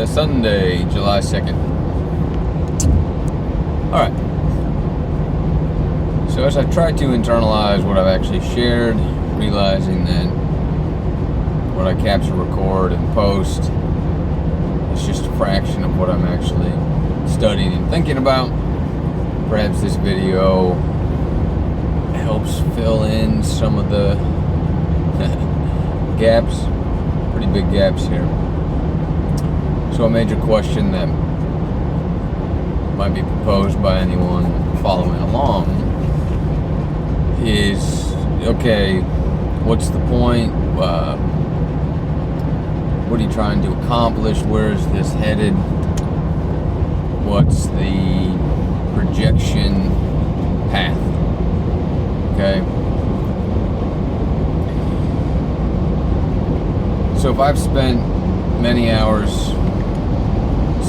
Sunday, July 2nd. Alright. So as I try to internalize what I've actually shared, realizing that what I capture, record, and post is just a fraction of what I'm actually studying and thinking about. Perhaps this video helps fill in some of the gaps, pretty big gaps here. So a major question that might be proposed by anyone following along is, okay, what's the point? What are you trying to accomplish? Where is this headed? What's the projection path? Okay. So if I've spent many hours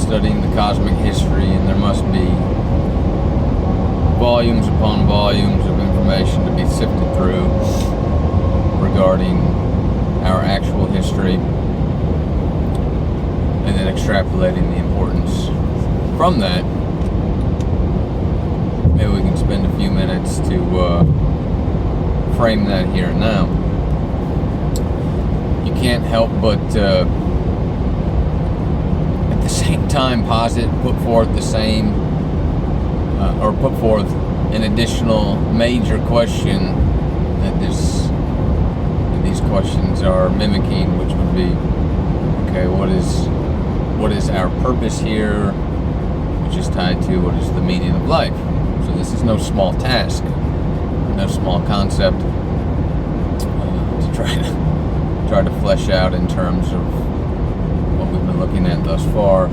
studying the cosmic history, and there must be volumes upon volumes of information to be sifted through regarding our actual history, and then extrapolating the importance from that, maybe we can spend a few minutes to frame that here and now. You can't help but at the same time put forth an additional major question that these questions are mimicking, which would be, okay, what is our purpose here, which is tied to what is the meaning of life. So this is no small task, no small concept to try to flesh out in terms of what we've been looking at thus far,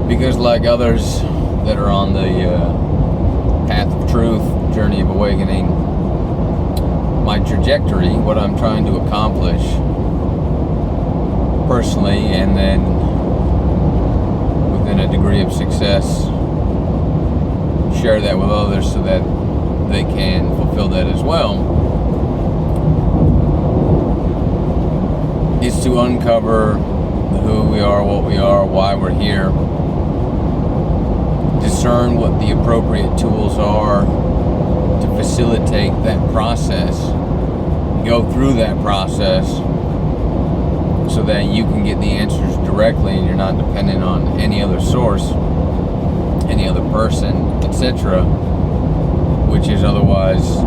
because like others that are on the path of truth, journey of awakening, my trajectory, what I'm trying to accomplish personally, and then within a degree of success, share that with others so that they can fulfill that as well, is to uncover who we are, what we are, why we're here, discern what the appropriate tools are to facilitate that process, go through that process so that you can get the answers directly and you're not dependent on any other source, any other person, etc., which is otherwise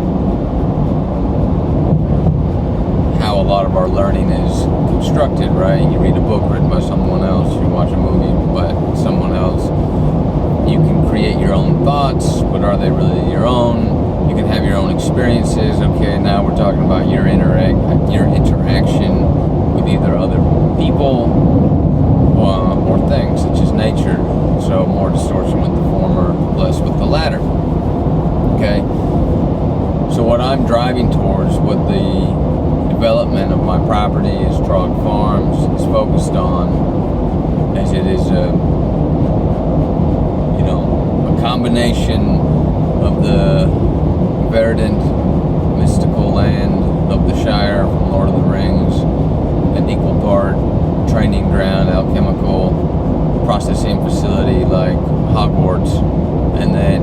how a lot of our learning is constructed, right? You read a book written by someone else, you watch a movie by someone else, you can create your own thoughts, but are they really your own? You can have your own experiences. Okay, now we're talking about your interaction with either other people or things, such as nature. So more distortion with the former, less with the latter. Okay? So what I'm driving towards, what the development of my property is TROG Farms is focused on, as it is a combination of the verdant, mystical land of the Shire from Lord of the Rings, an equal part training ground, alchemical processing facility like Hogwarts, and then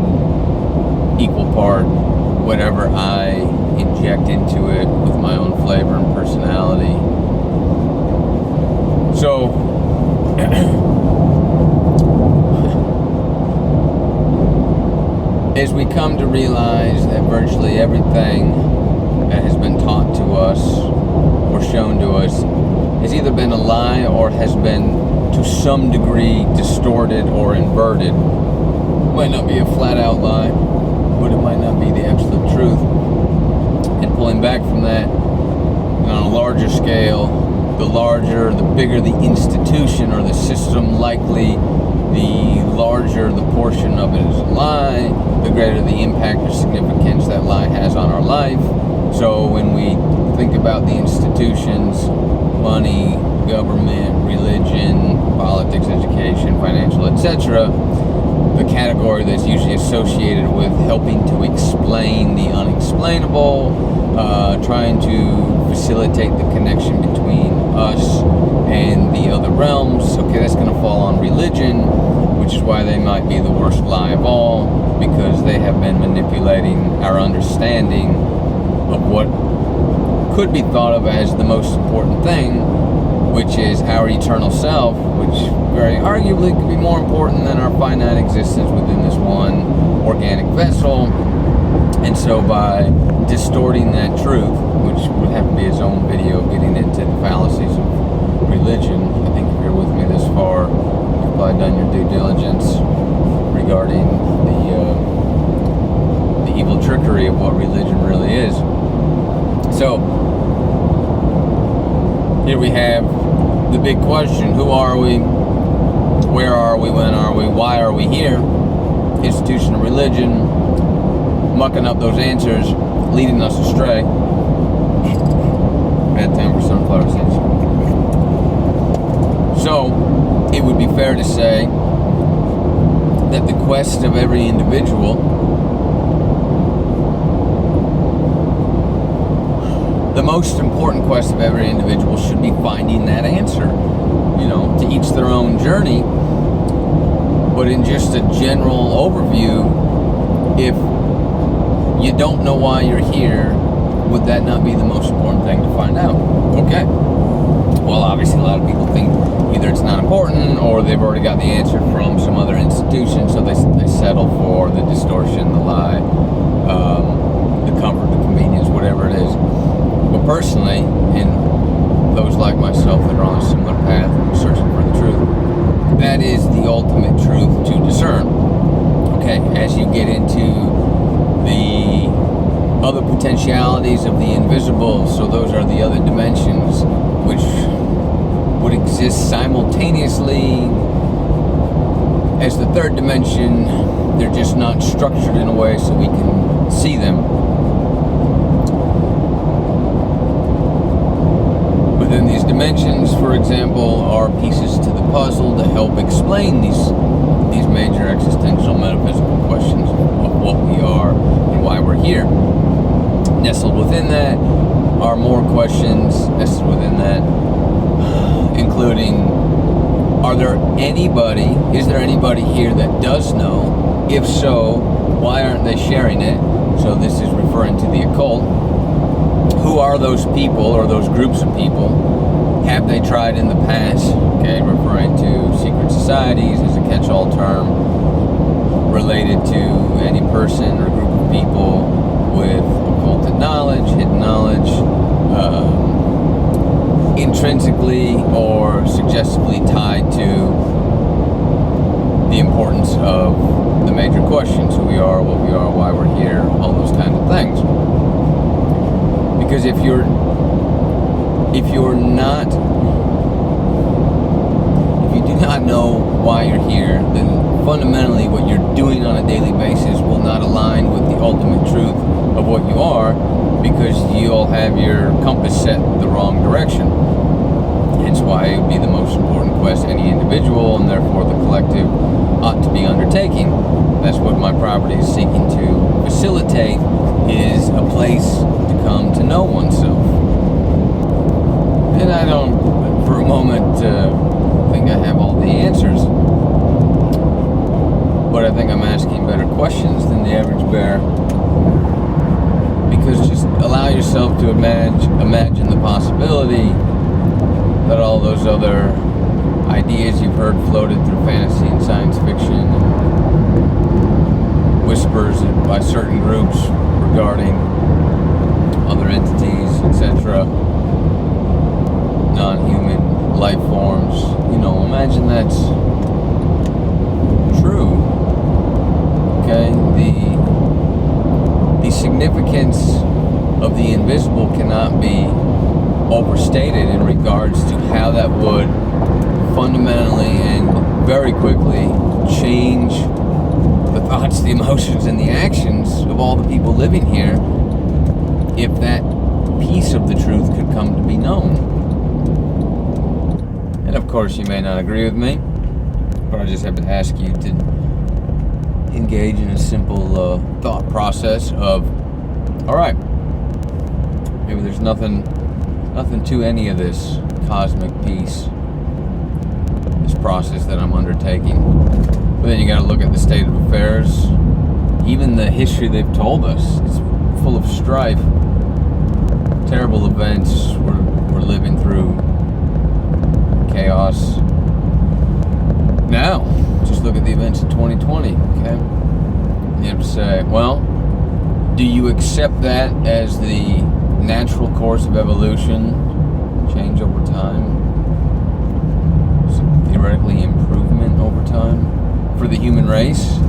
equal part whatever I inject into it with my own flavor and personality. So as we come to realize that virtually everything that has been taught to us or shown to us has either been a lie or has been to some degree distorted or inverted. It might not be a flat out lie, but it might not be the absolute truth. And pulling back from that, and on a larger scale, the bigger the institution or the system, likely the larger the portion of it is a lie, the greater the impact or significance that lie has on our life. So when we think about the institutions, money, government, religion, politics, education, financial, etc., the category that's usually associated with helping to explain the unexplainable, trying to facilitate the connection between us and the other realms, okay, that's going to fall on religion, which is why they might be the worst lie of all, because they have been manipulating our understanding of what could be thought of as the most important thing, which is our eternal self, which very arguably could be more important than our finite existence within this one organic vessel. And so by distorting that truth, which would have to be its own video, getting into the fallacies of religion, I think if you're with me this far, you've probably done your due diligence regarding the evil trickery of what religion really is. So here we have the big question: who are we? Where are we? When are we? Why are we here? Institution of religion, mucking up those answers, leading us astray. Bad time for sunflower seeds. So, it would be fair to say that the quest of every individual, the most important quest of every individual, should be finding that answer. To each their own journey. But in just a general overview, if you don't know why you're here, would that not be the most important thing to find out? Okay. Well, obviously a lot of people think either it's not important or they've already got the answer from some other institution, so they settle for the distortion, the lie, the comfort, the convenience, whatever it is. But personally, and those like myself that are on a similar path, searching for the truth, that is the ultimate truth to discern. Okay, as you get into the other potentialities of the invisible, so those are the other dimensions which would exist simultaneously as the third dimension. They're just not structured in a way so we can see them. Within these dimensions, for example, are pieces to the puzzle to help explain these major existential metaphysical questions of what we are and why we're here. Nestled within that are more questions nestled within that, including, is there anybody here that does know? If so, why aren't they sharing it? So this is referring to the occult. Who are those people or those groups of people? Have they tried in the past? Okay, referring to secret societies as a catch-all term related to any person or group of people with occulted knowledge, hidden knowledge, intrinsically or suggestively tied to the importance of the major questions: who we are, what we are, why we're here, all those kinds of things. Because if you do not know why you're here, then fundamentally what you're doing on a daily basis will not align with the ultimate truth of what you are, because you'll have your compass set the wrong direction. Hence why it would be the most important quest any individual, and therefore the collective, ought to be undertaking. That's what my property is seeking to facilitate, is a place to come to know oneself. And I don't, for a moment, think I have all the answers. But I think I'm asking better questions than the average bear. Because just allow yourself to imagine the possibility that all those other ideas you've heard floated through fantasy and science fiction, and whispers by certain groups regarding other entities, etc., non-human life forms, imagine that's true. Okay, the significance of the invisible cannot be overstated in regards to how that would fundamentally and very quickly change the thoughts, the emotions, and the actions of all the people living here if that piece of the truth could come to be known. And of course you may not agree with me, but I just have to ask you to engage in a simple thought process of, alright, maybe there's nothing to any of this cosmic piece, this process that I'm undertaking. But then you got to look at the state of affairs. Even the history they've told us is full of strife, terrible events. We're living through chaos. Now, just look at the events of 2020, okay? You have to say, well, do you accept that as the natural course of evolution, change over time, so theoretically improvement over time for the human race?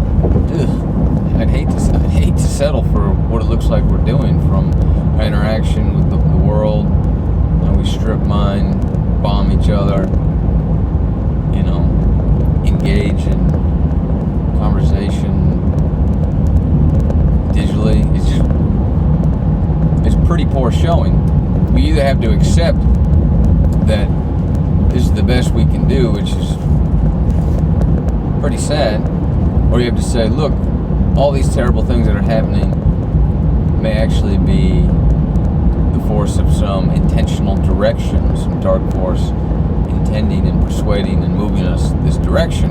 I'd hate to settle for what it looks like we're doing from our interaction with the world. We strip mine, bomb each other, engage in conversation digitally. It's pretty poor showing. We either have to accept that this is the best we can do, which is pretty sad, or you have to say, look, all these terrible things that are happening may actually be the force of some intentional direction, some dark force intending and persuading and moving us this direction,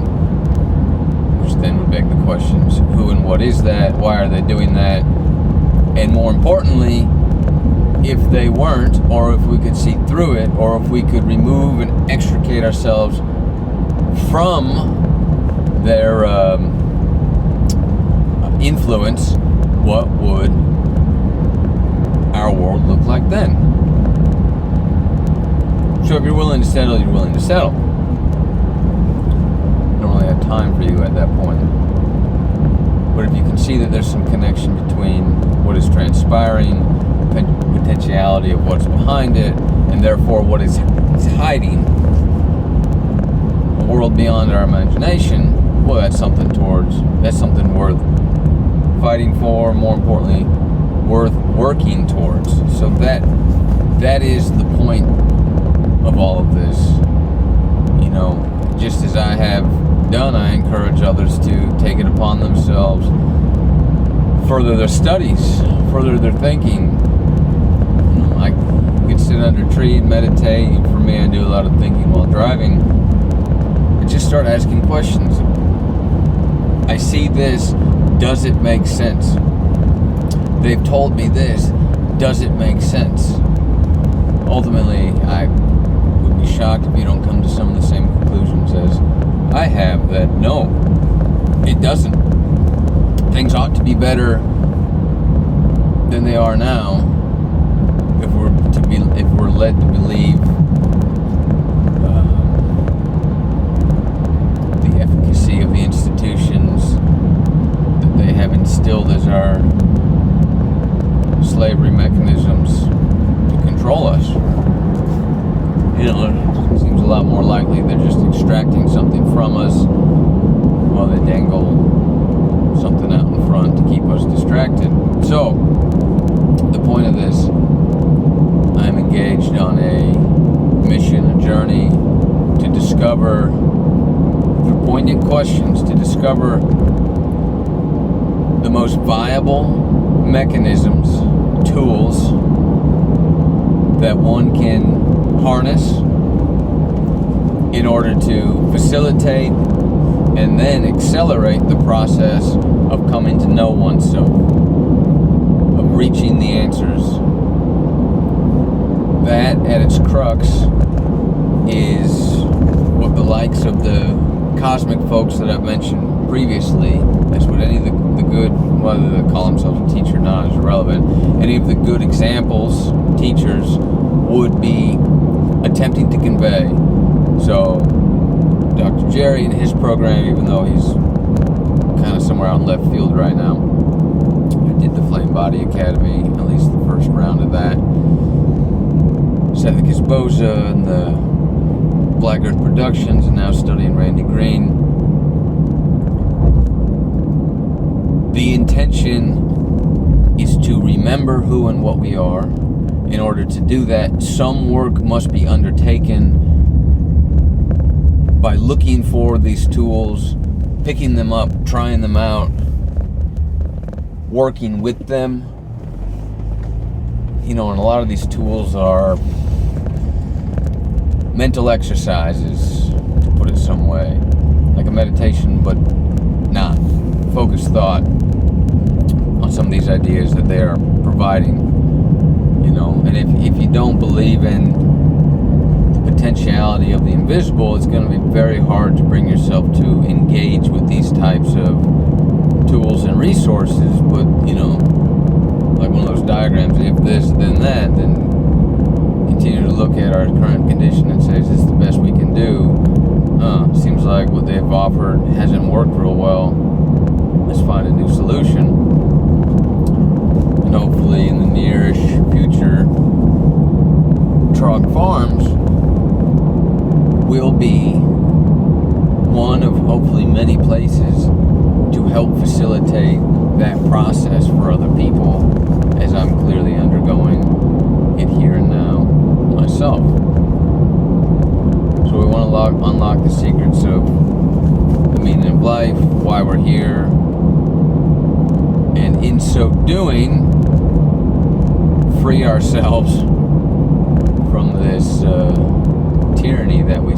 which then would beg the questions, who and what is that? Why are they doing that? And more importantly, if they weren't, or if we could see through it, or if we could remove and extricate ourselves from their influence, what would our world look like then? So if you're willing to settle, you're willing to settle. I don't really have time for you at that point. But if you can see that there's some connection between what is transpiring, potentiality of what's behind it, and therefore what is hiding, a world beyond our imagination, well, that's something worth fighting for, more importantly, worth working towards. So that is the point of all of this. Just as I have done, I encourage others to take it upon themselves, further their studies, further their thinking. I could sit under a tree and meditate. For me, I do a lot of thinking while driving. And just start asking questions. I see this. Does it make sense? They've told me this. Does it make sense? Ultimately, I would be shocked if you don't come to some of the same conclusions as I have, that no, it doesn't. Things ought to be better than they are now if we're led to believe the efficacy of the institutions that they have instilled as our slavery mechanisms to control us. It seems a lot more likely they're just extracting something from us while they dangle something out in front to keep us distracted. So, the point of this, I'm engaged on a mission, a journey to discover, through poignant questions, to discover the most viable mechanisms, tools that one can harness in order to facilitate and then accelerate the process of coming to know oneself, of reaching the answers. That, at its crux, is what the likes of the cosmic folks that I've mentioned previously, that's what any of the good, whether they call themselves a teacher or not is irrelevant, any of the good examples, teachers, would be attempting to convey. So, Dr. Jerry and his program, even though he's kind of somewhere out in left field right now, I did the Flame Body Academy, at least the first round of that. Seth Kisboza and the Black Earth Productions, and now studying Randy Green. The intention is to remember who and what we are. In order to do that, some work must be undertaken by looking for these tools, picking them up, trying them out, working with them. And a lot of these tools are mental exercises, to put it some way, like a meditation, but not focused thought on some of these ideas that they are providing, you know. And if you don't believe in the potentiality of the invisible, it's going to be very hard to bring yourself to engage with these types of tools and resources. But, you know, like one of those diagrams, if this, then that, then continue to look at our current condition and say, is this the best we can do? Seems like what they've offered hasn't worked real well. Let's find a new solution. And hopefully in the nearish future, TROG Farms will be one of hopefully many places to help facilitate that process for other people, as I'm clearly undergoing it here and now myself. So we want to unlock the secrets of the meaning of life, why we're here, and in so doing, free ourselves from this tyranny that we